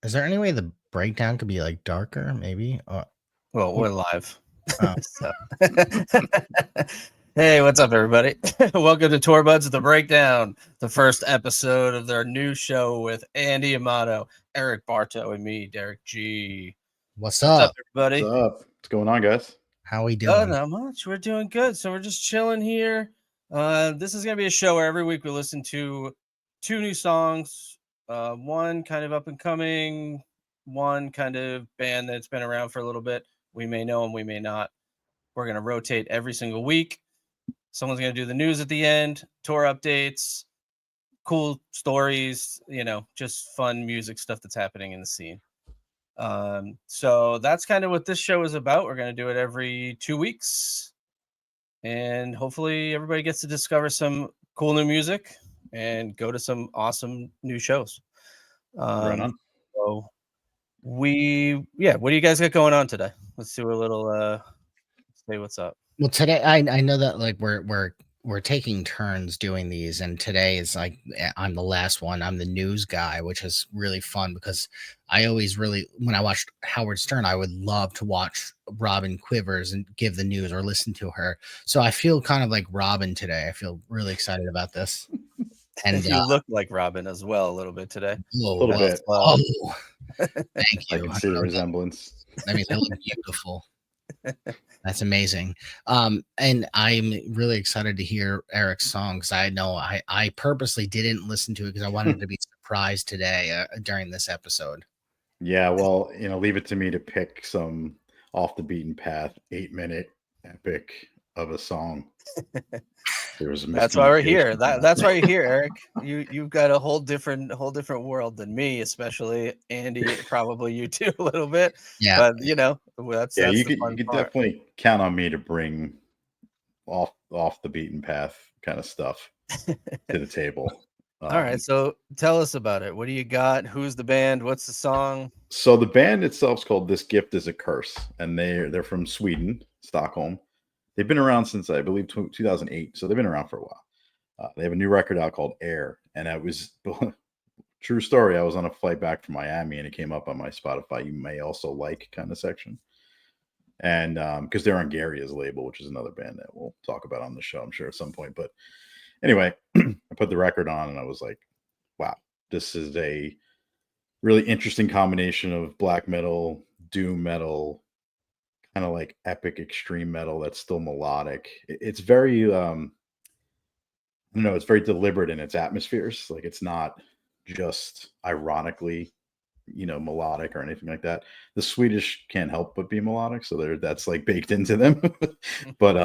Is there any way the breakdown could be like darker, maybe? Or Well, we're live. oh, So, hey, what's up, everybody? Welcome to Tour Buds The Breakdown, the first episode of their new show with Andy Amato, Eric Bartow, and me, Derek G. what's What's up, up? everybody? What's up? What's going on, guys? How we Oh, doing? not much. We're doing good. So we're just chilling here. This is gonna be a show where every week we listen to two new songs. One kind of up and coming, one kind of band that's been around for a little bit. We may know them, we may not. We're gonna rotate every single week. Someone's gonna do the news at the end, tour updates, cool stories, just fun music stuff that's happening in the scene. So that's kind of what this show is about. We're going to do it every 2 weeks, and hopefully everybody gets to discover some cool new music and go to some awesome new shows. Right on. So what do you guys got going on today? Let's do a little say what's up. Well, today I know that like we're taking turns doing these, and today is like I'm the last one. I'm the news guy, which is really fun because I always really when I watched Howard Stern, I would love to watch Robin Quivers and give the news or listen to her. So I feel kind of like Robin today. I feel really excited about this. And You look like Robin as well a little bit today. A little bit. Thank you. I can see the resemblance. I mean, they look beautiful. That's amazing. And I'm really excited to hear Eric's song because I know I purposely didn't listen to it because I wanted to be surprised today during this episode. Yeah, well, leave it to me to pick some off the beaten path 8-minute epic of a song. That's why we're here. That's why you're here, Eric. You've got a whole different world than me, especially Andy. Probably you too a little bit. Yeah, but that's you could definitely count on me to bring off the beaten path kind of stuff to the table. All right, so tell us about it. What do you got? Who's the band? What's the song? So the band itself is called This Gift Is a Curse, and they're from Sweden, Stockholm. They've been around since, I believe, 2008, so they've been around for a while. They have a new record out called Air, and it was true story. I was on a flight back from Miami, and it came up on my Spotify. You may also like kind of section, and because they're on Gary's label, which is another band that we'll talk about on the show, I'm sure at some point. But anyway, I put the record on, and I was like, "Wow, this is a really interesting combination of black metal, doom metal." Kind of like epic extreme metal that's still melodic. It's very it's very deliberate in its atmospheres. Like it's not just ironically, melodic or anything like that. The Swedish can't help but be melodic, so that's like baked into them. But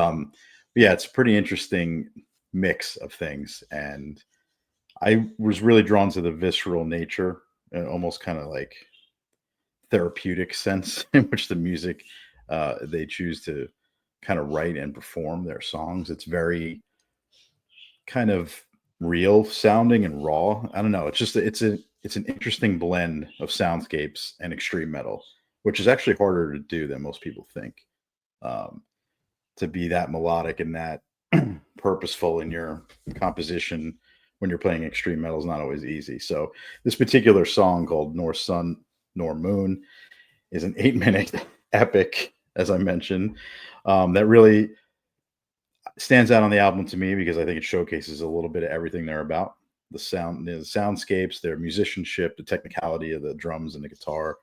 yeah, it's a pretty interesting mix of things, and I was really drawn to the visceral nature and almost kind of like therapeutic sense in which the music they choose to kind of write and perform their songs. It's very kind of real sounding and raw. I don't know. It's an interesting blend of soundscapes and extreme metal, which is actually harder to do than most people think. To be that melodic and that purposeful in your composition when you're playing extreme metal is not always easy. So this particular song called Nor Sun Nor Moon is an 8-minute epic, as I mentioned, that really stands out on the album to me because I think it showcases a little bit of everything they're about. The soundscapes, their musicianship, the technicality of the drums and the guitar,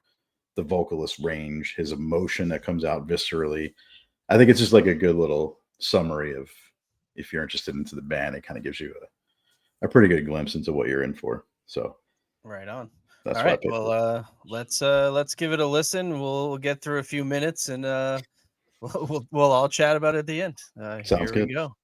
the vocalist range, his emotion that comes out viscerally. I think it's just like a good little summary of, if you're interested into the band, it kind of gives you a pretty good glimpse into what you're in for. So right on. That's all right. Well, let's give it a listen. We'll get through a few minutes, and we'll all chat about it at the end. Sounds good. We go.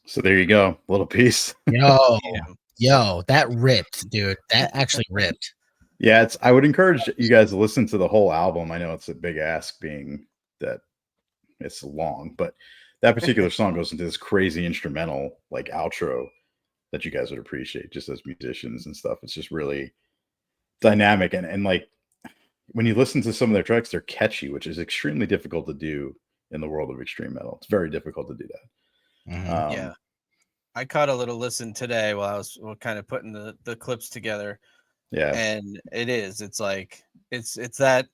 So there you go, little piece. Yo, Yeah. yo, that ripped, dude. That actually ripped. Yeah, I would encourage you guys to listen to the whole album. I know it's a big ask being that it's long, but that particular song goes into this crazy instrumental like outro that you guys would appreciate just as musicians and stuff. It's just really dynamic and like when you listen to some of their tracks, they're catchy, which is extremely difficult to do in the world of extreme metal. It's very difficult to do that. Mhm. Yeah. I caught a little listen today while I was kind of putting the clips together, Yeah, and it's like it's that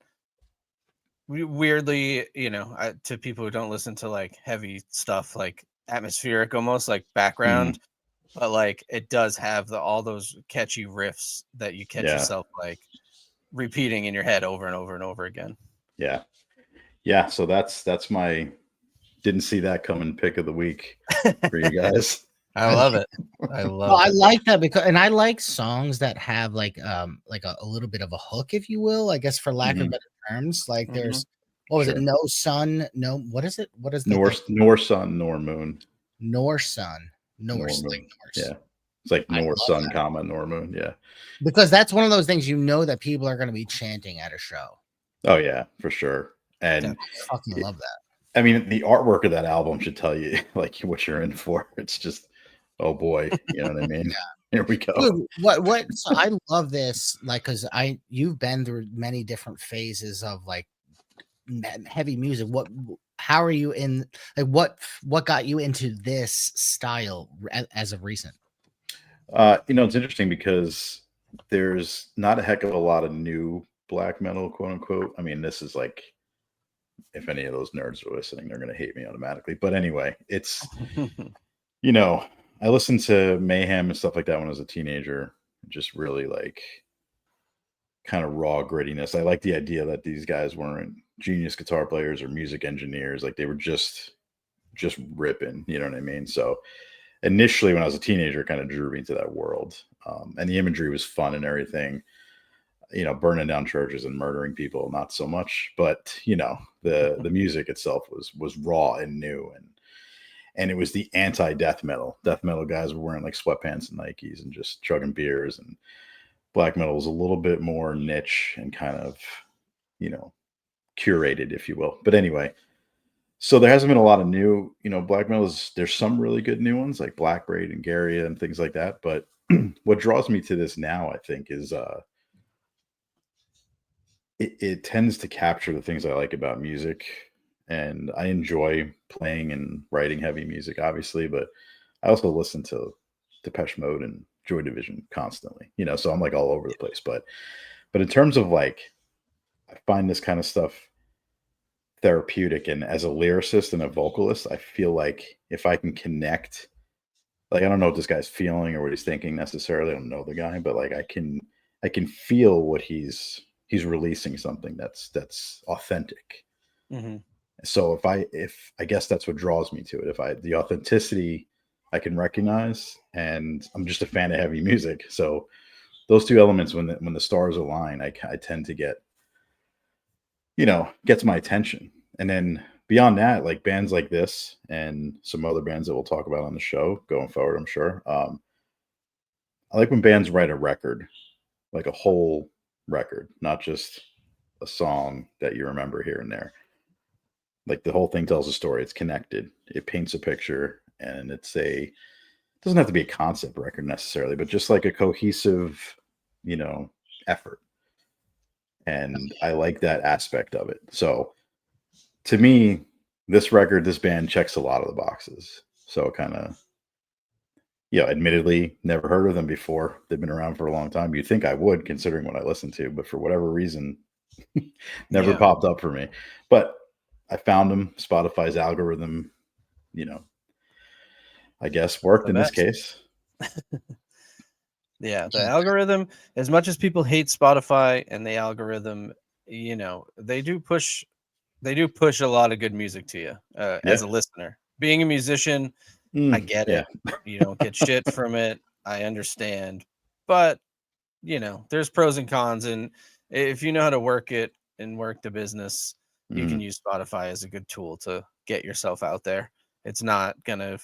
weirdly, to people who don't listen to like heavy stuff, like atmospheric, almost like mhm, background, but like it does have all those catchy riffs that you catch yeah, yourself like repeating in your head over and over and over again. yeah, yeah. So that's my didn't see that coming pick of the week for you guys. I I love it. I Well, love I it. like that because and I like songs that have like a little bit of a hook, if you will, I guess for lack of Mhm. better terms. Like Hmm. there's what was it? Sure. No sun, no what is it? What is the Nor thing? nor sun nor moon Nor sun, nor Norse, like moon. Norse. Yeah, it's like I nor love sun that comma nor moon. Yeah. because that's one of those things you know that people are gonna be chanting at a show. Oh yeah, for sure. And I fucking love that. I mean, the artwork of that album should tell you like what you're in for. It's just, oh boy, you know what I mean? Here we go. Dude, what so I love this, like, because you've been through many different phases of like heavy music. How are you in like what got you into this style as of recent? It's interesting because there's not a heck of a lot of new black metal, quote unquote. I mean, this is like if any of those nerds are listening, they're gonna hate me automatically. But anyway, it's you know, I listened to Mayhem and stuff like that when I was a teenager. Just really like kind of raw grittiness. I like the idea that these guys weren't genius guitar players or music engineers. Like they were just ripping, you know what I mean? So initially when I was a teenager, it kind of drew me to that world. And the imagery was fun and everything, burning down churches and murdering people, not so much, but the music itself was raw and new and it was the anti death metal. Death metal guys were wearing like sweatpants and Nikes and just chugging beers and black metal was a little bit more niche and kind of, you know, curated, if you will. But anyway, so there hasn't been a lot of new, black metal is there's some really good new ones like Black Braid and Garia and things like that. But what draws me to this now, I think, is it tends to capture the things I like about music. And I enjoy playing and writing heavy music, obviously, but I also listen to Depeche Mode and Joy Division constantly, so I'm like all over the place. But in terms of like I find this kind of stuff therapeutic. And as a lyricist and a vocalist, I feel like if I can connect, like I don't know what this guy's feeling or what he's thinking necessarily. I don't know the guy, but like I can feel what he's releasing something that's authentic. Hmm. So if I guess that's what draws me to it. If I the authenticity I can recognize, and I'm just a fan of heavy music. So those two elements, when the stars align, I tend to gets my attention. And then beyond that, like bands like this and some other bands that we'll talk about on the show going forward, I'm sure. I like when bands write a record, like a whole record, not just a song that you remember here and there. Like the whole thing tells a story. It's connected. It paints a picture, and it doesn't have to be a concept record necessarily, but just like a cohesive, you know, effort. And I like that aspect of it. So to me, this band checks a lot of the boxes. So kind of, admittedly, never heard of them before. They've been around for a long time. You'd think I would, considering what I listen to, but for whatever reason, never Yeah. popped up for me. But I found them. Spotify's algorithm, you know, I guess worked The in this best. case. Yeah, the algorithm, as much as people hate Spotify and the algorithm, they do push a lot of good music to you as Yeah. a listener. Being a musician, I get Yeah. it. You don't get shit from it. I understand. But, there's pros and cons. And if you know how to work it and work the business, you can Mm, use Spotify as a good tool to get yourself out there. It's not gonna,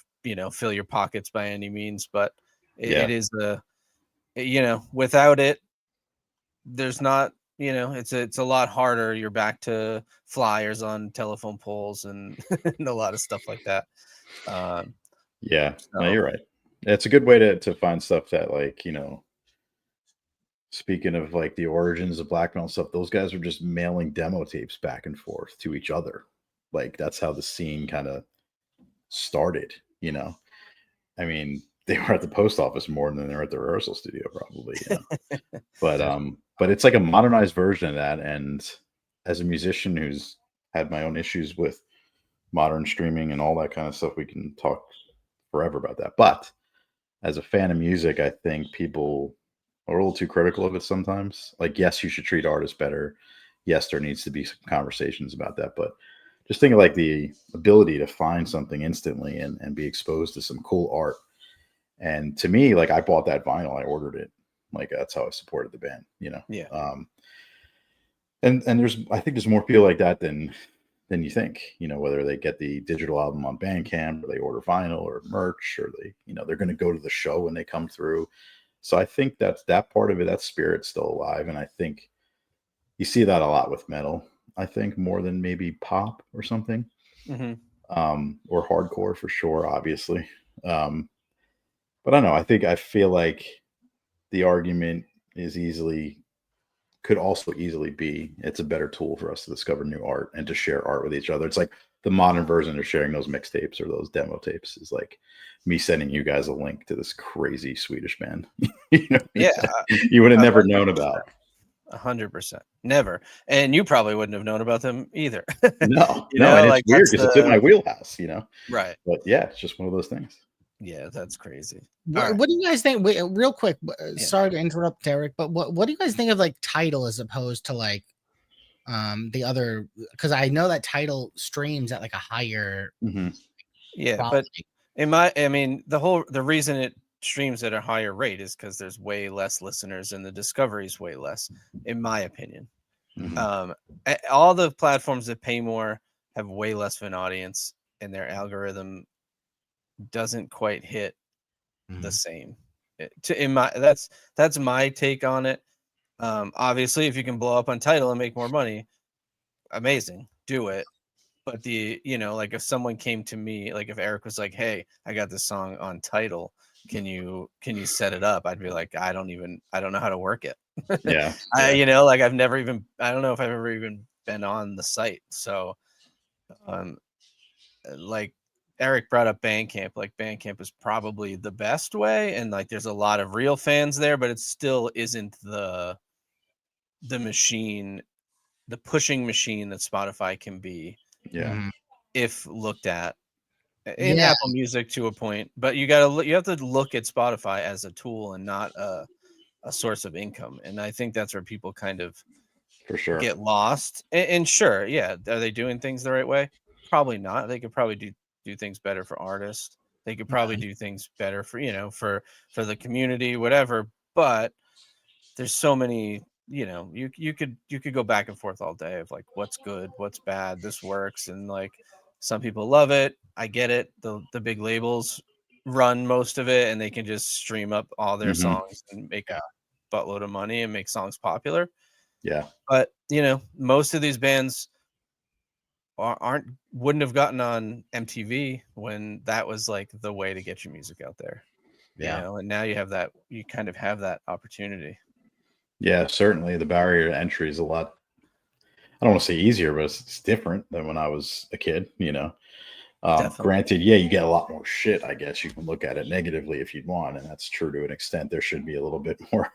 fill your pockets by any means, but Yeah. it is without it, there's not, it's a lot harder. You're back to flyers on telephone poles and, and a lot of stuff like that. Um, Yeah. No, so you're right. It's a good way to find stuff that, like, speaking of like the origins of black metal stuff, those guys were just mailing demo tapes back and forth to each other. Like that's how the scene kind of started. I mean, they were at the post office more than they were at the rehearsal studio, probably. But it's like a modernized version of that. And as a musician who's had my own issues with modern streaming and all that kind of stuff, we can talk forever about that. But as a fan of music, I think people are a little too critical of it sometimes. Like, yes, you should treat artists better. Yes, there needs to be some conversations about that. But just think of like the ability to find something instantly and be exposed to some cool art. And to me, like I bought that vinyl, I ordered it. Like that's how I supported the band. yeah, And I think there's more people like that than you think, whether they get the digital album on Bandcamp or they order vinyl or merch or they're going to go to the show when they come through. So I think that's that part of it, that spirit's still alive. And I think you see that a lot with metal, I think more than maybe pop or something, hmm or hardcore for sure, obviously. But I don't know. I feel like the argument could also easily be it's a better tool for us to discover new art and to share art with each other. It's like the modern version of sharing those mixtapes or those demo tapes is like me sending you guys a link to this crazy Swedish band. yeah, You would have never known about. 100%, never. And you probably wouldn't have known about them either. No, and it's Like weird that's because it's in my wheelhouse. right. But yeah, it's just one of those things. Yeah, that's crazy. All What, right. what do you guys think? Wait, real quick, Yeah. sorry to interrupt, Derek, but what do you guys think of like Title as opposed to like the other? Because I know that Title streams at like a higher Yeah, but quality. the reason it streams at a higher rate is because there's way less listeners and the discovery is way less, in my opinion. Mhm. All the platforms that pay more have way less of an audience, and their algorithm doesn't quite hit the Mhm. same. That's my take on it. Obviously, if you can blow up on Title and make more money, amazing, do it. But like if someone came to me, like if Eric was like, "Hey, I got this song on Title, can you set it up?" I'd be like, I don't know how to work it. Yeah. Like I don't know if I've ever even been on the site. So, um, like Eric brought up Bandcamp. Like Bandcamp is probably the best way, and like there's a lot of real fans there, but it still isn't the machine, the pushing machine that Spotify can be Yeah. Mhm. if looked at in Yeah, Apple Music to a point. But you have to look at Spotify as a tool and not a source of income. And I think that's where people kind of For sure. get lost. And sure, yeah, are they doing things the right way? Probably not. They could probably do things better for artists. They could probably right. do things better for for the community, whatever. But there's so many, you could go back and forth all day of like what's good, what's bad, this works, and like some people love it. I get it. The big labels run most of it, and they can just stream up all their Hmm. songs and make a buttload of money and make songs popular. Yeah. But most of these bands aren't wouldn't have gotten on MTV when that was like the way to get your music out there. Yeah. And now you kind of have that opportunity. Yeah, certainly the barrier to entry is a lot. I don't want to say easier, but it's different than when I was a kid. Definitely. Granted, yeah, you get a lot more shit. I guess you can look at it negatively if you'd want, and that's true to an extent. There should be a little bit more,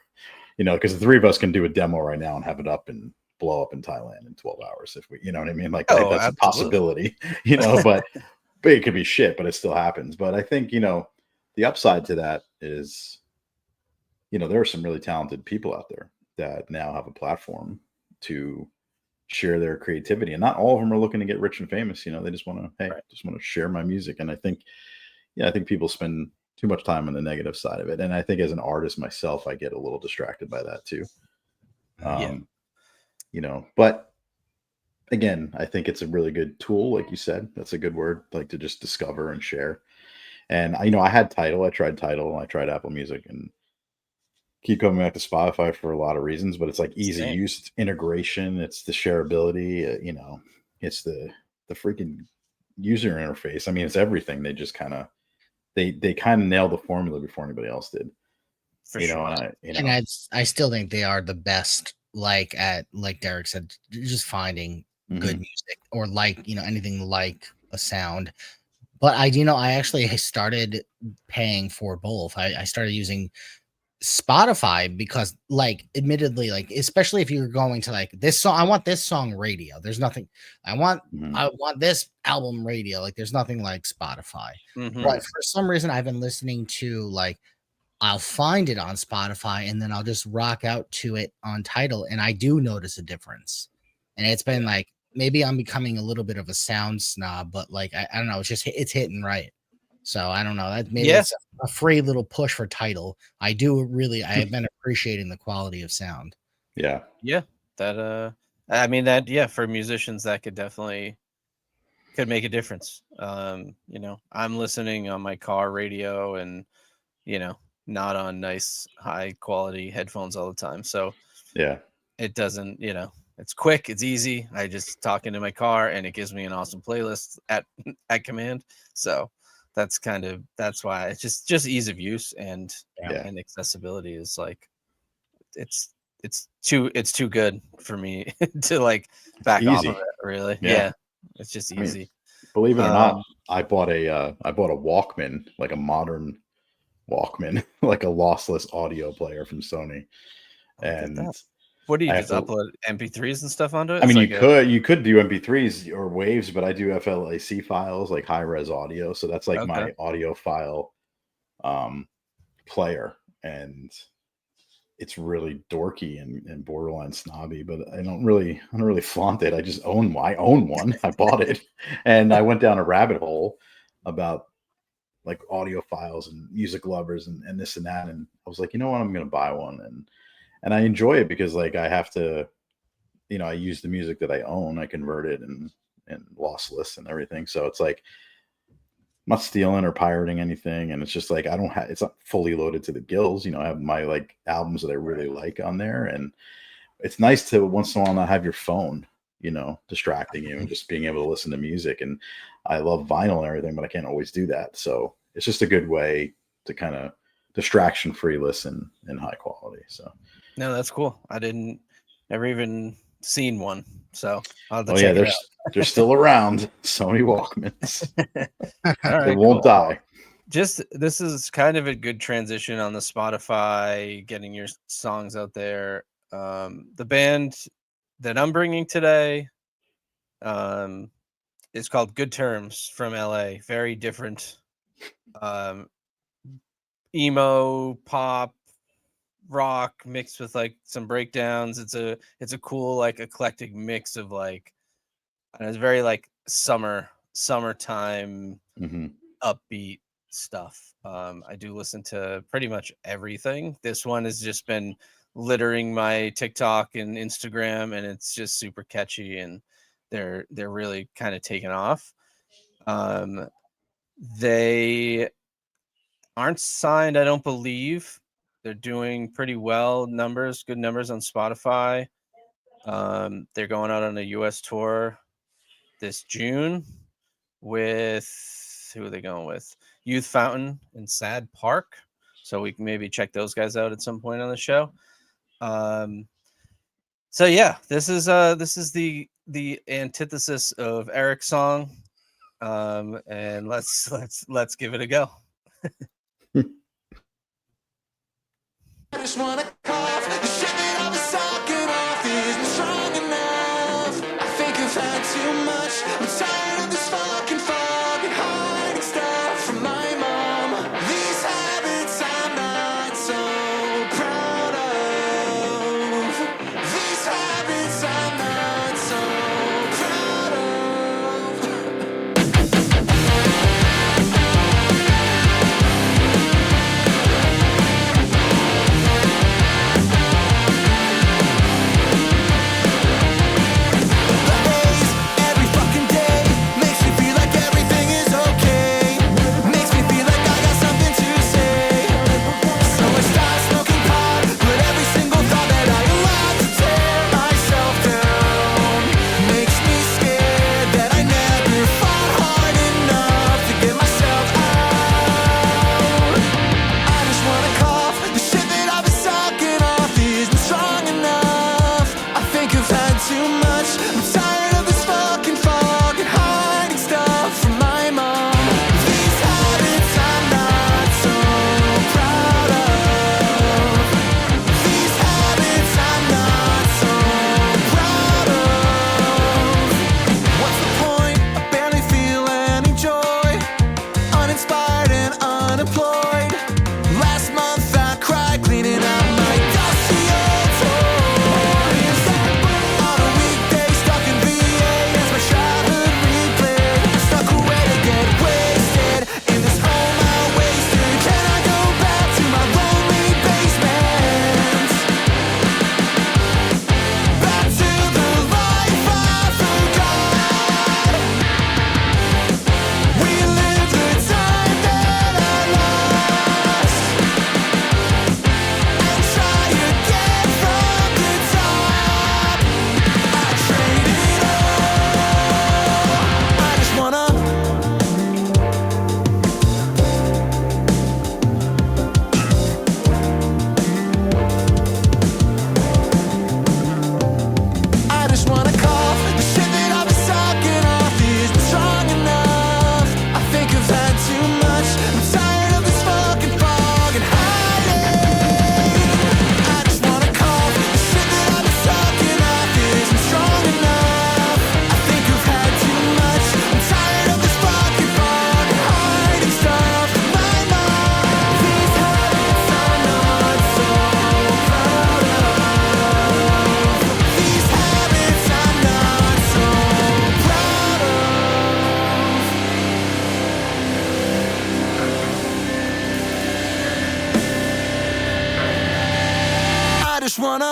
because the three of us can do a demo right now and have it up and blow up in Thailand in 12 hours if we, you know what I mean? Like Oh, that's a absolutely. possibility, but it could be shit, but it still happens. But I think, the upside to that is, there are some really talented people out there that now have a platform to share their creativity, and not all of them are looking to get rich and famous. They just want to, hey, Right. just want to share my music. And I think, I think people spend too much time on the negative side of it. And I think as an artist myself, I get a little distracted by that too. Yeah. But again, I think it's a really good tool, like you said. That's a good word, like to just discover and share. And I had Title. I tried Title. I tried Apple Music, and keep coming back to Spotify for a lot of reasons. But it's like easy Same. use, it's integration, it's the shareability. It's the freaking user interface. I mean, it's everything. They just kind of they kind of nailed the formula before anybody else did. For sure. And And I still think they are the best, like Derek said, just finding good mhm, music, or anything like a sound. But I actually started paying for both. I started using Spotify because, admittedly, especially if you're going to this song, I want this song radio. There's nothing I want. mhm, I want this album radio. There's nothing like Spotify. Mm-hmm. But for some reason, I've been listening to I'll find it on Spotify and then I'll just rock out to it on Tidal, and I do notice a difference. And it's been Yeah. maybe I'm becoming a little bit of a sound snob, but I don't know, it's hitting right. So I don't know. That maybe Yeah. it's a free little push for Tidal. I have been appreciating the quality of sound. yeah, Yeah. That I mean that yeah, for musicians that could make a difference. I'm listening on my car radio and you know, not on nice high quality headphones all the time. So yeah. it doesn't, it's quick, it's easy. I just talk into my car and it gives me an awesome playlist at at command. So that's why it's just ease of use and Yeah. accessibility is like it's it's too good for me to like It's back off of easy. it really. Yeah. Yeah. It's just I mean, easy. believe it or not, Um I bought a Walkman, like a modern Walkman, like a lossless audio player from Sony. look at And that. What do you I have just to upload MP3s and stuff onto it? I It's mean, like a you could do MP3s or waves, but I do FLAC files, like high res audio. So that's like okay. my audio file um player. And it's really dorky and borderline snobby, but I don't really flaunt it. I just own one. I own one. I bought it. And I went down a rabbit hole about like audiophiles and music lovers and this and that. And I was like, you know what, I'm gonna buy one. And I enjoy it because like I have to, I use the music that I own, I convert it and lossless and everything. So it's like I'm not stealing or pirating anything. And it's just like I don't have it's not fully loaded to the gills. I have my like albums that I really like on there. And it's nice to once in a while not have your phone, distracting you and just being able to listen to music. And I love vinyl and everything, but I can't always do that. So it's just a good way to kind of distraction free listen in high quality. So, No, that's cool. I didn't never even seen one, so I'll have to oh yeah, check it out. they're still around. Sony Walkmans. All They right, won't cool. die. Just this is kind of a good transition on the Spotify, getting your songs out there. The band that I'm bringing today um, is called Good Terms from LA. Very different, um, emo pop rock mixed with like some breakdowns. It's a cool like eclectic mix of like and it's very like summertime Hmm. upbeat stuff. I do listen to pretty much everything. This one has just been littering my TikTok and Instagram, and it's just super catchy, and they're really kind of taking off. Um, they aren't signed, I don't believe. They're doing pretty well numbers, good numbers on Spotify. They're going out on a US tour this June with who are they going with? Youth Fountain and Sad Park. So we can maybe check those guys out at some point on the show. Um, so yeah, this is the antithesis of Erich's song. And let's give it a go. I just wanna cough. The shit that I was sucking off isn't strong enough. I think I've had too much. I'm tired of this fucking fog and hiding stuff from my mom. These habits I'm not so proud of. These habits I'm not so proud of. The haze I'm tired of this fucking fog and hiding stuff from my mom. These habits I'm not so proud of. These habits I'm not so proud of. What's the point? I barely feel any joy. Uninspired and unemployed. Last month I cried cleaning out my dusty old toys. On a weekday stuck in VA as my childhood replayed. Stuck away to get wasted in this home I wasted. Can I go back to my lonely basement? Back to the life I forgot. We lived the time that I lost and try again from the top. I trade it all. I just wanna. I just wanna cough. The shit that I've been sucking off isn't strong enough. I think I've had too much. I'm tired of this fucking fog and hiding. I just wanna cough. The shit that I've been sucking off isn't strong enough. I think I've had too much. I'm tired of this fucking fog and hiding stuff from my mind. These habits I'm not so proud of. These habits I'm not so proud of. I just wanna.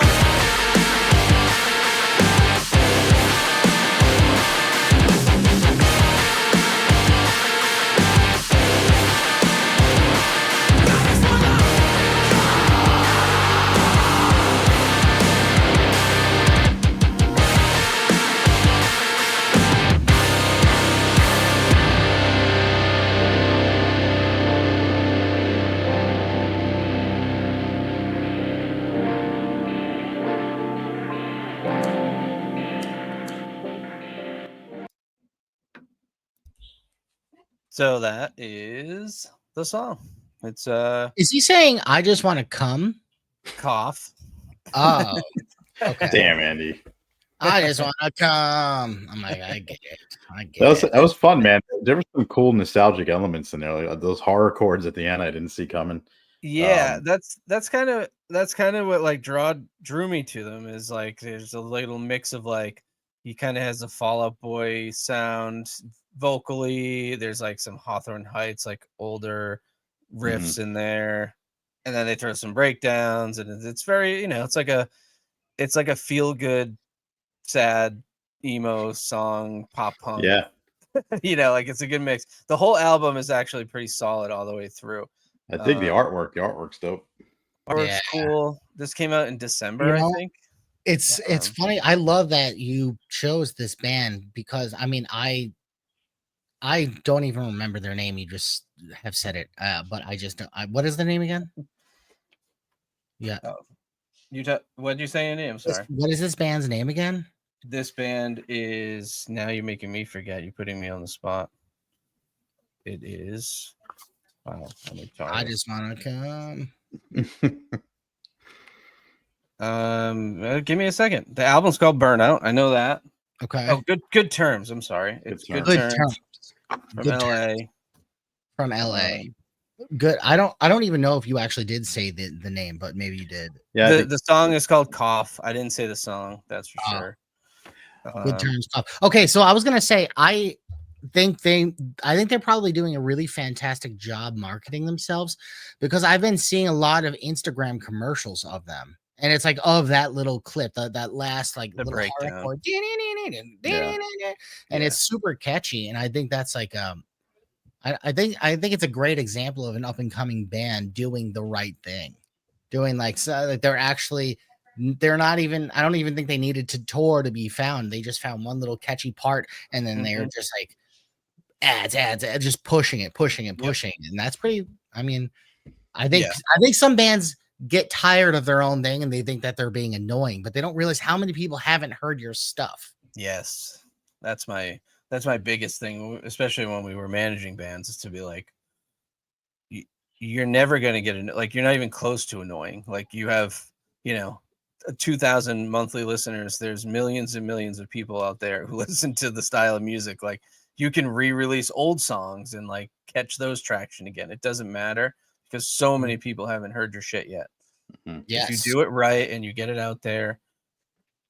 So that is the song. It's Is he saying I just want to come? Cough. Oh, okay. Damn, Andy. I just want to come. I'm like, I get it. I get That it. was fun, man. There were some cool nostalgic elements in there. Like those horror chords at the end I didn't see coming. Yeah, that's kind of what like drew me to them, is like there's a little mix of like he kind of has a Fall Out Boy sound vocally. There's like some Hawthorne Heights like older riffs in there, and then they throw some breakdowns, and it's very, you know, it's like a feel good sad emo song, pop punk. Yeah. You know, like it's a good mix. The whole album is actually pretty solid all the way through. I think the artwork. The artwork's dope. Artwork's Yeah. cool. This came out in December, You know, I think. It's funny. I love that you chose this band because I mean I don't even remember their name. You just have said it, but I just don't. What is the name again? Yeah. What did you say your name? Sorry. What is this band's name again? This band is, now you're making me forget. You're putting me on the spot. It is. Wow. I just want to come. Give me a second. The album's called Burnout. I know that. Okay. Oh, good terms. I'm sorry. It's good Good terms. terms. From Good LA. terms. From LA. Good. I don't even know if you actually did say the name, but maybe you did. Yeah. The song is called Cough. I didn't say the song. That's for sure. Good terms. Okay, so I was gonna say I think they're probably doing a really fantastic job marketing themselves, because I've been seeing a lot of Instagram commercials of them, and it's like of that little clip, that last like The little breakdown. hardcore, Yeah. and it's super catchy, and I think that's like I think it's a great example of an up and coming band doing the right thing, doing like they're not even, I don't even think they needed to tour to be found. They just found one little catchy part, and then they're just like ads, just pushing it. And that's pretty, I mean, I think some bands get tired of their own thing and they think that they're being annoying, but they don't realize how many people haven't heard your stuff. Yes, that's my biggest thing, especially when we were managing bands, is to be like, you're never going to get like, you're not even close to annoying. Like, you have, 2,000 monthly listeners. There's millions and millions of people out there who listen to the style of music. Like, you can re-release old songs and like catch those traction again. It doesn't matter because so many people haven't heard your shit yet. Mhm. If you Yes. do it right and you get it out there,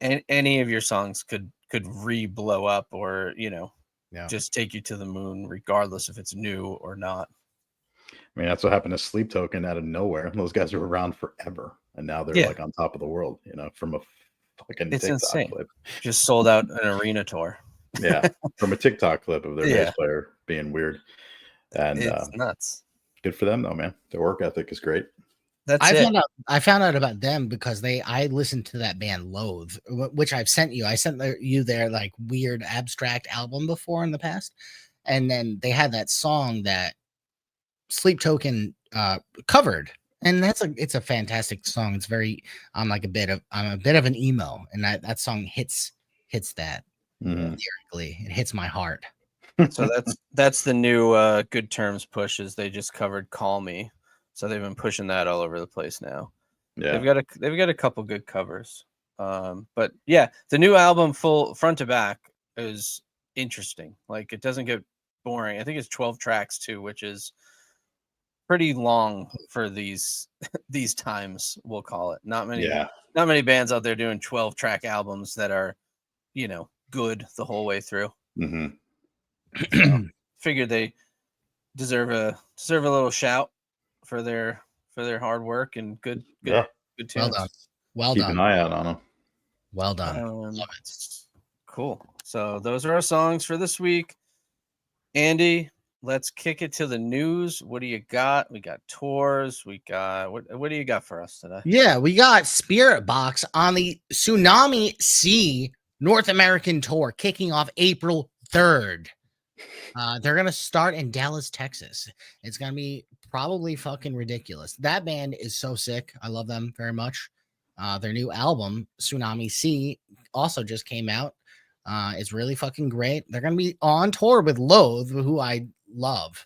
and any of your songs could re-blow up, or Yeah. just take you to the moon, regardless if it's new or not. I mean, that's what happened to Sleep Token out of nowhere. Those guys were around forever, and now they're Yeah. like on top of the world. From a fucking It's TikTok insane. clip. Just sold out an arena tour. Yeah, from a TikTok clip of their Yeah. bass player being weird, and It's nuts. good for them though, man. Their work ethic is great. That's I it. found out about them because I listened to that band Loathe, which I've sent you. I sent you their like weird abstract album before in the past, and then they had that song that Sleep Token covered, and it's a fantastic song. It's very I'm a bit of an emo, and that song hits that Mhm. lyrically. It hits my heart. So that's the new Good Terms push, is they just covered Call Me. So they've been pushing that all over the place now. Yeah, They've got a couple good covers. But yeah, the new album full front to back is interesting. Like, it doesn't get boring. I think it's 12 tracks too, which is pretty long for these these times, we'll call it. Not many bands out there doing 12 track albums that are, good the whole way through. hmm So figured they deserve a little shout for their hard work and good yeah. tunes. Well done. Well Keep an done. eye out on them. Well done. Love it. Cool. So those are our songs for this week. Andy, let's kick it to the news. What do you got? We got tours. We got what do you got for us today? Yeah, we got Spirit Box on the Tsunami Sea North American tour kicking off April 3rd. They're gonna start in Dallas, Texas. It's gonna be probably fucking ridiculous. That band is so sick. I love them very much. Their new album, Tsunami Sea, also just came out. It's really fucking great. They're gonna be on tour with Loathe, who I love.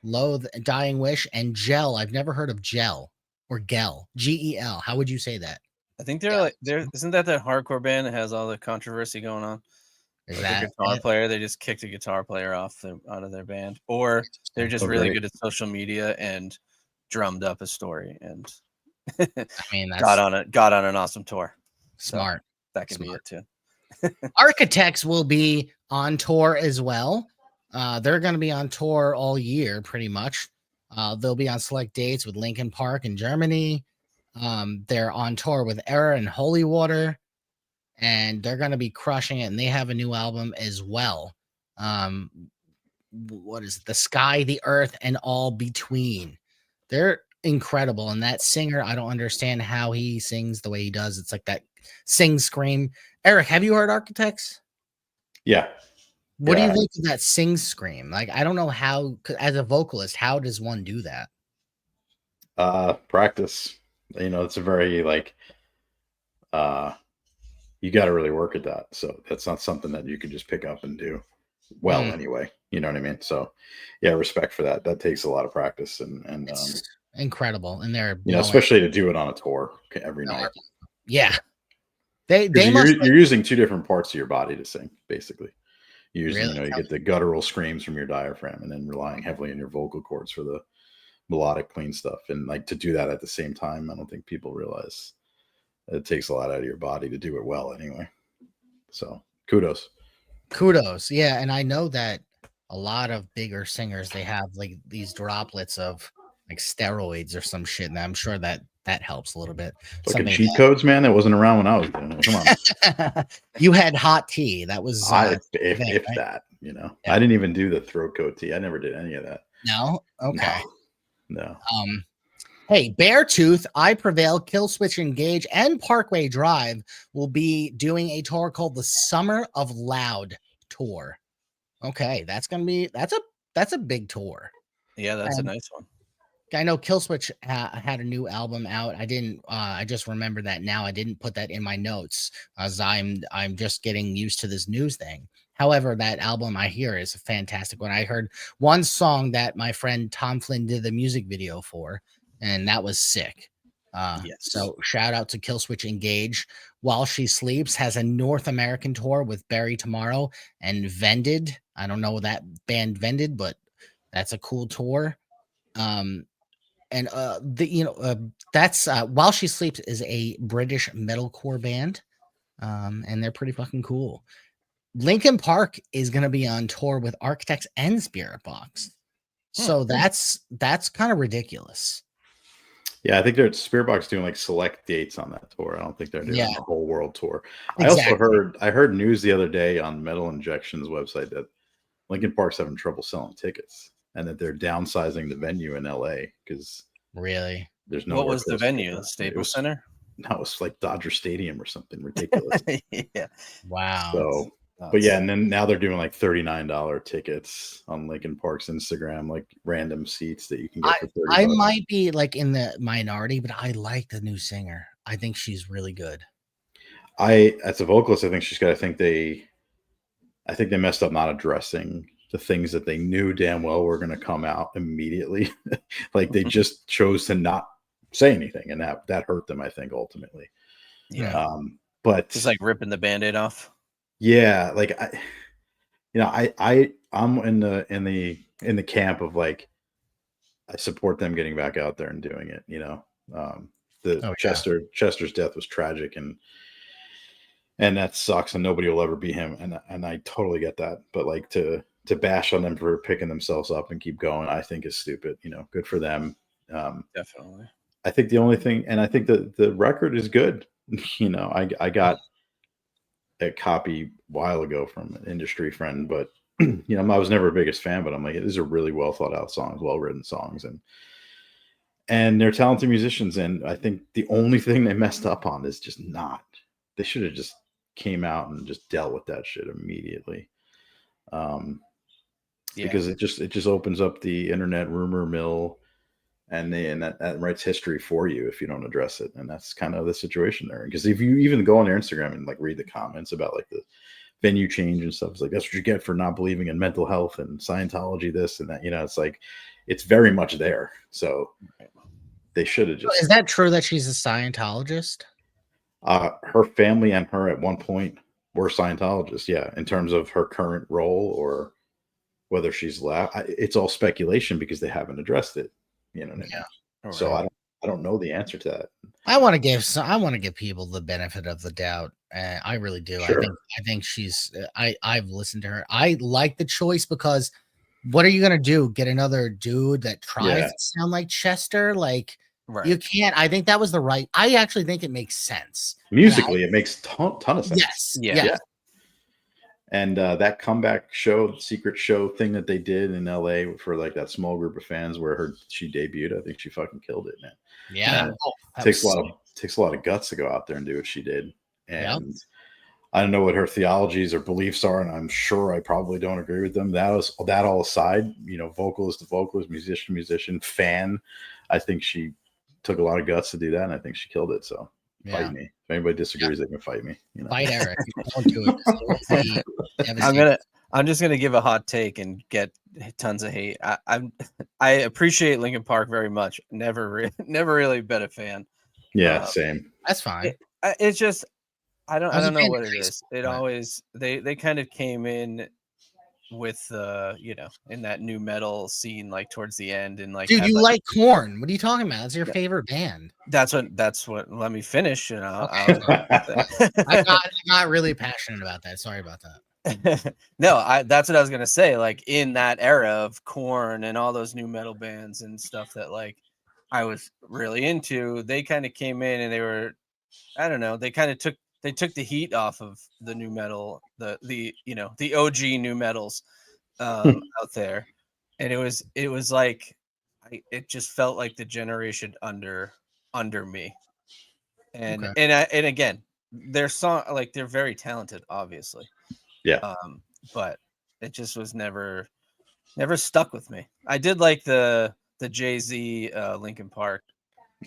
Loathe, Dying Wish, and Gel. I've never heard of Gel or Gel. Gel. How would you say that? I think isn't that hardcore band that has all the controversy going on? Is With that the guitar it? player, they just kicked a guitar player out of their band, or they're just Oh, really great. good at social media and drummed up a story and I mean, that's got on an awesome tour. smart. That could be it too. Architects will be on tour as well. They're going to be on tour all year, pretty much. They'll be on select dates with Linkin Park in Germany. They're on tour with Erich and Holy Water, and they're going to be crushing it. And they have a new album as well. What is it? The Sky, the Earth, and All Between? They're incredible. And that singer, I don't understand how he sings the way he does. It's like that sing scream. Erich, have you heard Architects? Yeah. What do you Yeah. think of that sing scream? Like, I don't know how, as a vocalist, how does one do that? Practice. It's a very like you got to really work at that. So that's not something that you can just pick up and do well anyway. You know what I mean? So yeah, respect for that. That takes a lot of practice and It's incredible. And they're especially to do it on a tour every night. Yeah. They You're using two different parts of your body to sing, basically. You're using, Really? you get the guttural screams from your diaphragm and then relying heavily on your vocal cords for the melodic clean stuff. And like to do that at the same time, I don't think people realize it takes a lot out of your body to do it well anyway. So kudos. Yeah. And I know that a lot of bigger singers, they have like these droplets of like steroids or some shit. And I'm sure that helps a little bit. Fucking cheat codes, man. That wasn't around when I was doing it. Come on. You had hot tea. That was if that, Yeah. I didn't even do the throat coat tea. I never did any of that. No? Okay. No. Hey, Beartooth, I Prevail, Killswitch Engage, and Parkway Drive will be doing a tour called the Summer of Loud tour. Okay, that's a big tour. Yeah, that's a nice one. I know Killswitch had a new album out. I didn't. I just remember that now. I didn't put that in my notes as I'm just getting used to this news thing. However, that album I hear is a fantastic one. I heard one song that my friend Tom Flynn did the music video for, and that was sick. Yes. So shout out to Killswitch Engage. While She Sleeps has a North American tour with Barry Tomorrow and Vended. I don't know that band Vended, but that's a cool tour. Um, and that's While She Sleeps is a British metalcore band, and they're pretty fucking cool. Linkin Park is going to be on tour with Architects and Spirit Box, so that's kind of ridiculous. Yeah, I think they're Spirit Box doing like select dates on that tour. I don't think they're doing Yeah, the whole world tour. exactly. I heard news the other day on Metal Injection's website that Linkin Park's having trouble selling tickets and that they're downsizing the venue in LA because Really? there's What nowhere was the close to get venue? that. Staples Center? No, it's like Dodger Stadium or something ridiculous. Yeah. Wow. So, but Nuts. yeah, and then now they're doing like $39 tickets on Linkin Park's Instagram, like random seats that you can get I for 30 I bucks. might be like in the minority, but I like the new singer. I think she's really good. As a vocalist, I think she's got to think I think they messed up not addressing the things that they knew damn well were going to come out immediately. Like they just chose to not say anything, and that hurt them, I think, ultimately. Yeah. But Just like ripping the Band-Aid off. yeah, like I'm in the camp of like I support them getting back out there and doing it. The Oh yeah. Chester's death was tragic, and that sucks, and nobody will ever be him, and I totally get that. But like to bash on them for picking themselves up and keep going, I think is stupid. Good for them. Definitely. I think the only thing, and I think that the record is good. I got a copy a while ago from an industry friend, but I was never a biggest fan, but I'm like, these are really well thought out songs, well written songs, and they're talented musicians. And I think the only thing they messed up on is just not. They should have just came out and just dealt with that shit immediately. Because it just opens up the internet rumor mill, and that writes history for you if you don't address it. And that's kind of the situation there. Because if you even go on their Instagram and like read the comments about like the venue change and stuff, it's like that's what you get for not believing in mental health and Scientology, this and that. It's like it's very much there. So they should have just. Is that true that she's a Scientologist? Her family and her at one point were Scientologists. Yeah, in terms of her current role or whether she's left, it's all speculation because they haven't addressed it. You know what I mean? Yeah. So I don't know the answer to that. I want to give people the benefit of the doubt. I really do. Sure. I think she's. I've listened to her. I like the choice because what are you gonna do? Get another dude that tries to sound like Chester? Like you can't. I think that was the right. I actually think it makes sense Musically. It makes ton of sense. Yes. Yeah. And that comeback show, secret show thing that they did in LA for like that small group of fans where she debuted, I think she fucking killed it, man. Yeah. Takes a lot of guts to go out there and do what she did. And I don't know what her theologies or beliefs are, and I'm sure I probably don't agree with them. That all aside, vocalist to vocalist, musician to musician, fan. I think she took a lot of guts to do that, and I think she killed it. So fight me. If anybody disagrees, they can fight me. Fight Erich. Don't do it. I'm just gonna give a hot take and get tons of hate. I appreciate Linkin Park very much. Never really been a fan. Yeah, same. That's fine. It's just I don't know what it crazy. is. It always they kind of came in with in that new metal scene like towards the end and like dude, you like Korn. What are you talking about? That's your favorite band. That's what let me finish and I'm not really passionate about that. Sorry about that. No, that's what I was gonna say. Like in that era of Korn and all those new metal bands and stuff that like I was really into, they kind of came in and they were, I don't know, they kind of took the heat off of the new metal, the OG new metals out there, and it was like it just felt like the generation under me, and and again, their song, like they're very talented, obviously, but it just was never stuck with me. I did like the the Jay-Z Linkin Park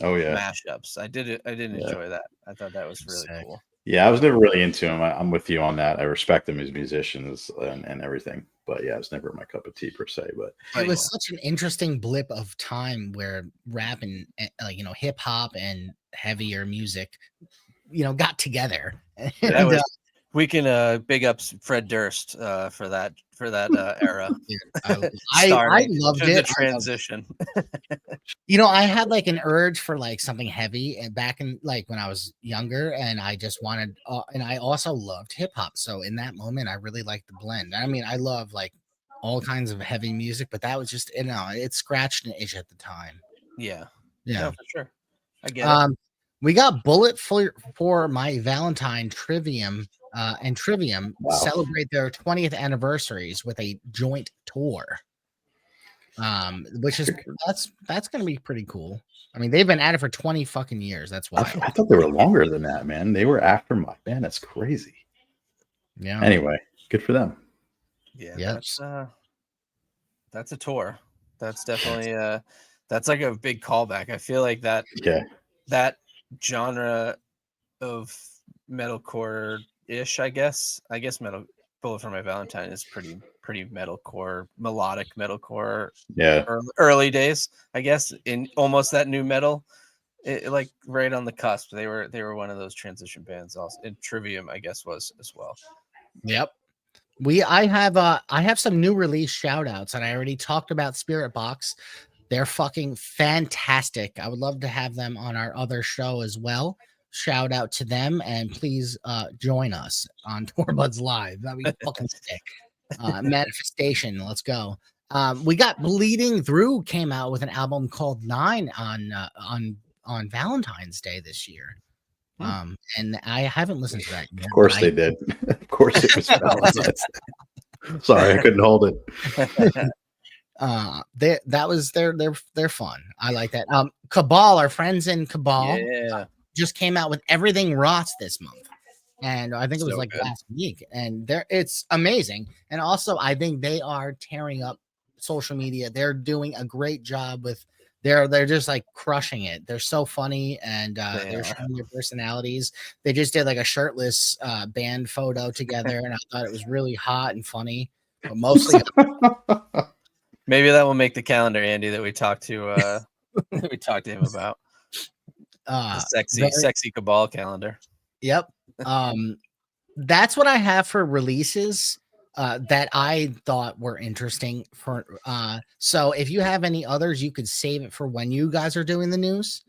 Oh yeah, mashups. I did enjoy that. I thought that was really Sick. cool. yeah. I was never really into him. I'm with you on that. I respect him as musicians and everything, but yeah, it's never my cup of tea per se. But It was such an interesting blip of time where rap and like hip hop and heavier music, got together. That And, was we can big up Fred Durst for that era. dude, I Starting loved to the it. transition. I had like an urge for like something heavy, and back in like when I was younger, and I just wanted, and I also loved hip hop. So in that moment, I really liked the blend. I mean, I love like all kinds of heavy music, but that was just, it scratched an itch at the time. Yeah. Yeah. No, for sure. I get it. We got Bullet for my Valentine Trivium, and Trivium Wow. celebrate their 20th anniversaries with a joint tour. Which is that's gonna be pretty cool. I mean, they've been at it for 20 fucking years. That's I why. thought they were longer than that, man. They were after my band. That's crazy. Yeah. Anyway, good for them. Yeah, Yes. that's a tour. That's definitely that's like a big callback. I feel like that genre of metalcore-ish, I guess metal Bullet for My Valentine is pretty metalcore, melodic metalcore. Yeah. Early days, I guess, in almost that new metal, like right on the cusp. They were one of those transition bands also. And Trivium, I guess, was as well. Yep. I have some new release shout outs, and I already talked about Spirit Box. They're fucking fantastic. I would love to have them on our other show as well. Shout out to them, and please join us on Tour Buds Live. That'd be fucking sick. Manifestation, let's go. We got Bleeding Through came out with an album called 9 on Valentine's Day this year. And I haven't listened to that yet. Of course they did. Of course it was Valentine's Day. Sorry, I couldn't hold it. They're fun. I like that. Cabal, our friends in Cabal, just came out with Everything Rots this month, and I think it was like last week, and it's amazing. And also, I think they are tearing up social media. They're doing a great job with. They're just like crushing it. They're so funny, and they're showing their personalities. They just did like a shirtless band photo together, and I thought it was really hot and funny, but mostly. Maybe that will make the calendar, Andy, that we talked to him about. The sexy Cabal calendar. Yep. That's what I have for releases that I thought were interesting for so if you have any others, you could save it for when you guys are doing the news.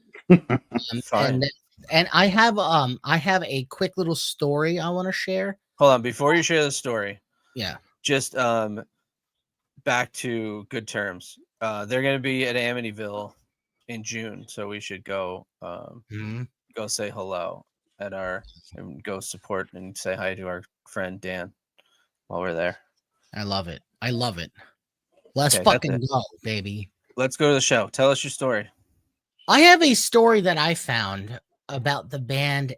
Fine. And I have a quick little story I want to share. Hold on, before you share the story. Yeah. Just back to Good Terms. They're going to be at Amityville in June, so we should go go say hello and go support and say hi to our friend Dan while we're there. I love it. Let's fucking go, baby. Let's go to the show. Tell us your story. I have a story that I found about the band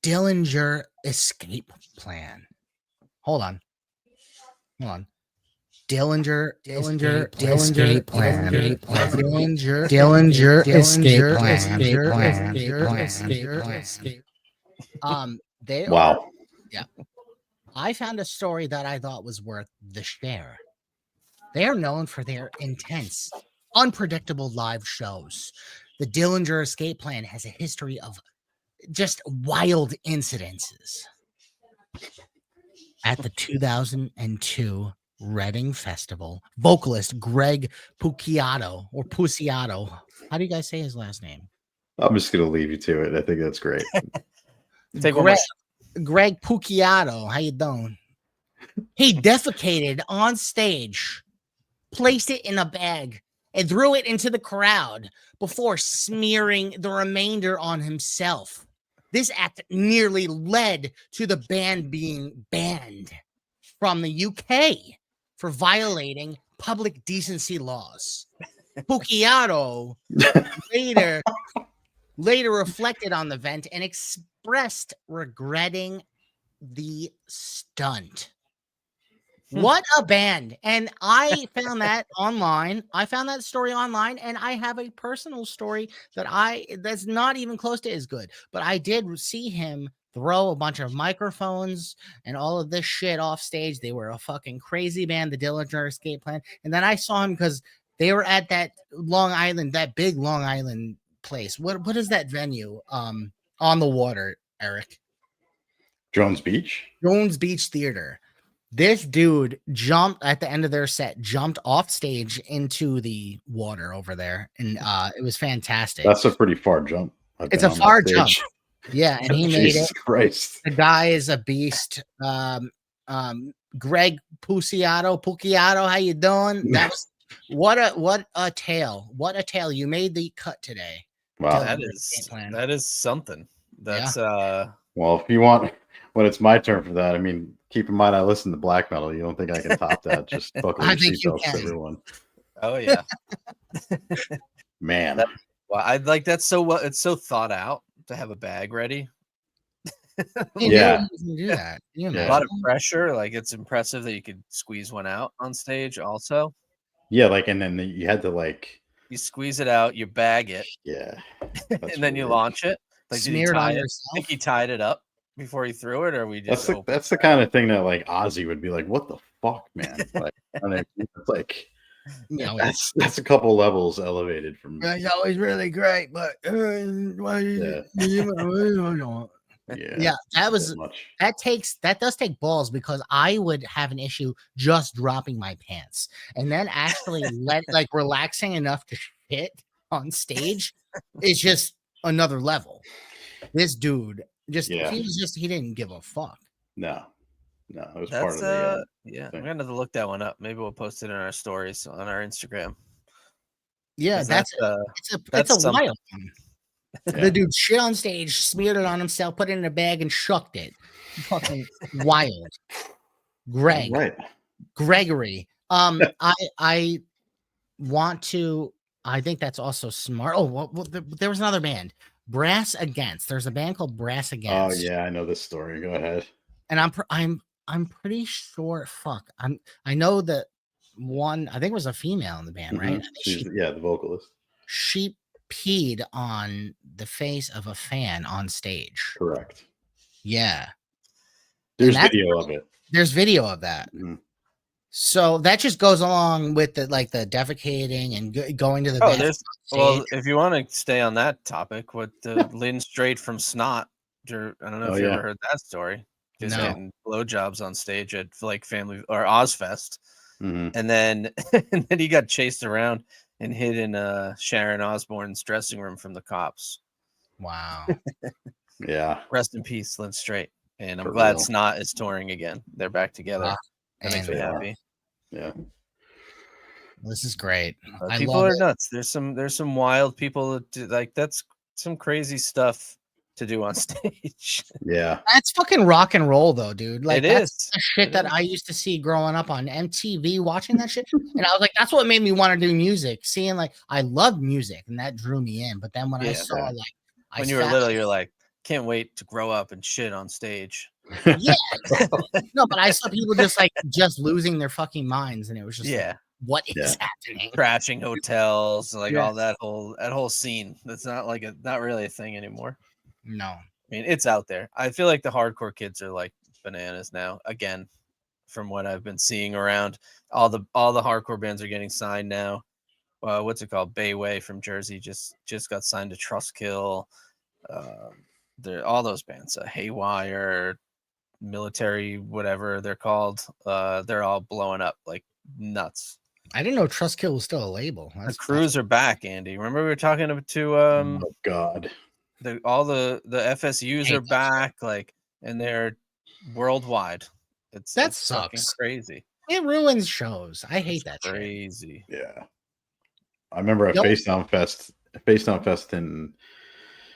Dillinger Escape Plan. Hold on. Dillinger Escape Plan. Dillinger Escape Plan. Wow. Yeah. I found a story that I thought was worth the share. They are known for their intense, unpredictable live shows. The Dillinger Escape Plan has a history of just wild incidences. At the 2002 Reading Festival, vocalist Greg Puciato, how do you guys say his last name? I'm just going to leave you to it. I think that's great. Greg Puciato, how you doing? He defecated on stage, placed it in a bag, and threw it into the crowd before smearing the remainder on himself. This act nearly led to the band being banned from the UK for violating public decency laws. Puciato later reflected on the event and expressed regretting the stunt. What a band. And I found that online. I found that story online, and I have a personal story that's not even close to as good. But I did see him throw a bunch of microphones and all of this shit off stage. They were a fucking crazy band, the Dillinger Escape Plan. And then I saw him because they were at that Long Island, that big Long Island place. What is that venue? On the water, Eric. Jones Beach. Jones Beach Theater. This dude jumped at the end of their set, jumped off stage into the water over there, and it was fantastic. That's a pretty far jump. It's a far jump. Yeah, and he made Jesus it. Christ. The guy is a beast. Greg Pucciato, how you doing? That was what a tale. What a tale. You made the cut today. Wow. That is something. That's well, if you want, when it's my turn for that, I mean, keep in mind I listen to black metal. You don't think I can top that? Just buckle your seatbelts, everyone. Oh yeah. Man. Well, I like that so well. It's so thought out to have a bag ready. Yeah. Do that. A lot of pressure. Like, it's impressive that you could squeeze one out on stage also. Yeah, like, and then you had to, like, you squeeze it out, you bag it. Yeah. And then you launch it. Like, smeared on yourself. I think he tied it up before he threw it, or we just that's the kind of thing that, like, Ozzy would be like, what the fuck, man? Like, it's like, that's a couple levels elevated from. It's always really great, but yeah, that does take balls, because I would have an issue just dropping my pants and then actually relaxing enough to shit on stage is just another level. This dude he didn't give a fuck. No, it was part of the yeah. We're gonna have to look that one up. Maybe we'll post it in our stories on our Instagram. Yeah, it's a wild one. The dude shit on stage, smeared it on himself, put it in a bag, and shucked it. Fucking wild. Gregory. I want to. I think that's also smart. Oh, well, there was another band, Brass Against. There's a band called Brass Against. Oh yeah, I know this story. Go ahead. And I'm pretty sure. I know that one. I think it was a female in the band, right? The vocalist. She peed on the face of a fan on stage. Correct. Yeah. There's video of it. There's video of that. Mm-hmm. So that just goes along with the defecating and going to the bathroom. Well, if you want to stay on that topic, with Lynn Straight from Snot, I don't know if you ever heard that story. Just getting blowjobs on stage at like Family or Ozfest. Mm-hmm. And then he got chased around and hid in Sharon Osbourne's dressing room from the cops. Wow. Yeah. Rest in peace, Lynn Straight. And I'm glad Snot is touring again. They're back together. That makes me happy. Yeah. This is great. People are nuts. There's some wild people that do, like, that's some crazy stuff to do on stage. Yeah. That's fucking rock and roll though, dude. Like, that's the shit that I used to see growing up on MTV, watching that shit. And I was like, that's what made me want to do music. Seeing, like, I love music, and that drew me in. But then when I saw, like, when you were little, you're like, can't wait to grow up and shit on stage. Yeah. No, but I saw people just losing their fucking minds, and it was just like, what is happening? Crashing hotels, like all that whole scene. That's not really a thing anymore. No. I mean, it's out there. I feel like the hardcore kids are like bananas now. Again, from what I've been seeing around, all the hardcore bands are getting signed now. What's it called? Bayway from Jersey just got signed to Trustkill. All those bands, Haywire, Military, whatever they're called, they're all blowing up like nuts. I didn't know Trustkill was still a label. The crews are back, Andy. Remember we were talking to oh God. All the FSUs are back, like, and they're worldwide. It's sucks. Fucking crazy. It ruins shows. I hate that crazy. Shit. Yeah. I remember at Facedown Fest in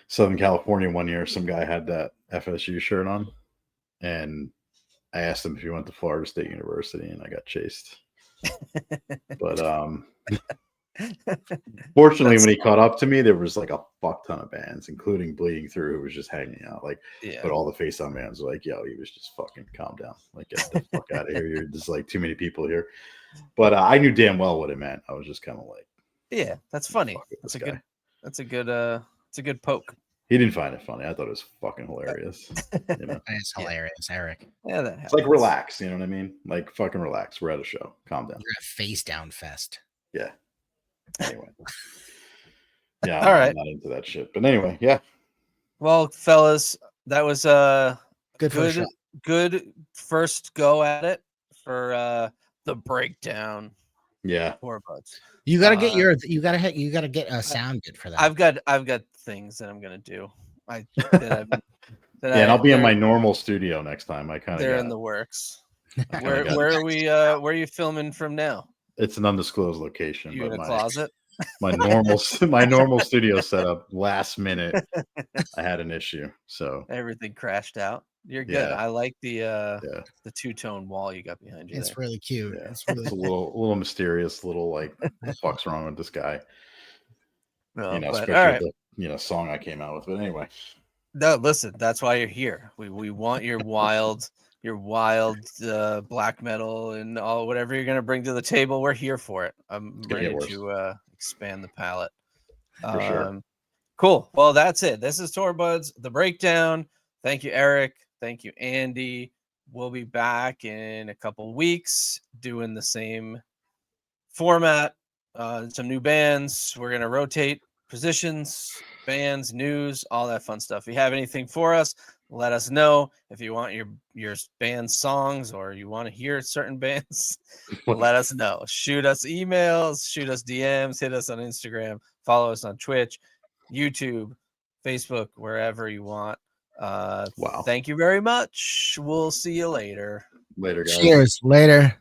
Southern California one year, some guy had that FSU shirt on, and I asked him if he went to Florida State University, and I got chased. But Fortunately, That's when he caught up to me, there was like a fuck ton of bands, including Bleeding Through, who was just hanging out. Like, Yeah. but all the FaceTime bands were like, "Yo, he was just fucking calm down. Like, get the fuck out of here. There's like too many people here." But I knew damn well what it meant. I was just kind of like, Yeah, that's funny. "Fuck with That's this a guy." good. That's a good. It's a good poke. He didn't find it funny. I thought it was fucking hilarious. You know, It's Yeah. hilarious, Eric. Yeah, that it's happens. like relax. You know what I mean? Like fucking relax. We're at a show. Calm down. You're a face down fest. Yeah. Anyway. Yeah, All right. I'm not into that shit. But anyway, yeah. Well, fellas, that was a Good for the show. good first go at it for the breakdown. Yeah. Tour buds. You gotta get you gotta get a sound good for that. I've got things that I'm gonna do. And I'll be in my normal studio next time. I kind of they're in the works. I Where kinda got- are we? Where are you filming from now? It's an undisclosed location, You in but a closet? my normal studio setup last minute I had an issue. So Everything crashed out. You're good. Yeah. I like the yeah. two-tone wall you got behind you. It's there. really cute. Yeah. It's really It's a little mysterious, little like what the fuck's wrong with this guy? No, You know, but, especially all right. the song I came out with. But anyway. No, listen, that's why you're here. We want your wild black metal and all whatever you're gonna bring to the table. We're here for it. I'm gonna get ready to expand the palette. For sure. Cool. Well, that's it. This is Tour Buds, the breakdown. Thank you, Eric. Thank you, Andy. We'll be back in a couple weeks doing the same format. Some new bands. We're gonna rotate positions, bands, news, all that fun stuff. If you have anything for us, let us know. If you want your band songs or you want to hear certain bands, let us know. Shoot us emails, shoot us DMs, hit us on Instagram, follow us on Twitch, YouTube, Facebook, wherever you want. Wow. Thank you very much. We'll see you later. Later, guys. cheers. Later.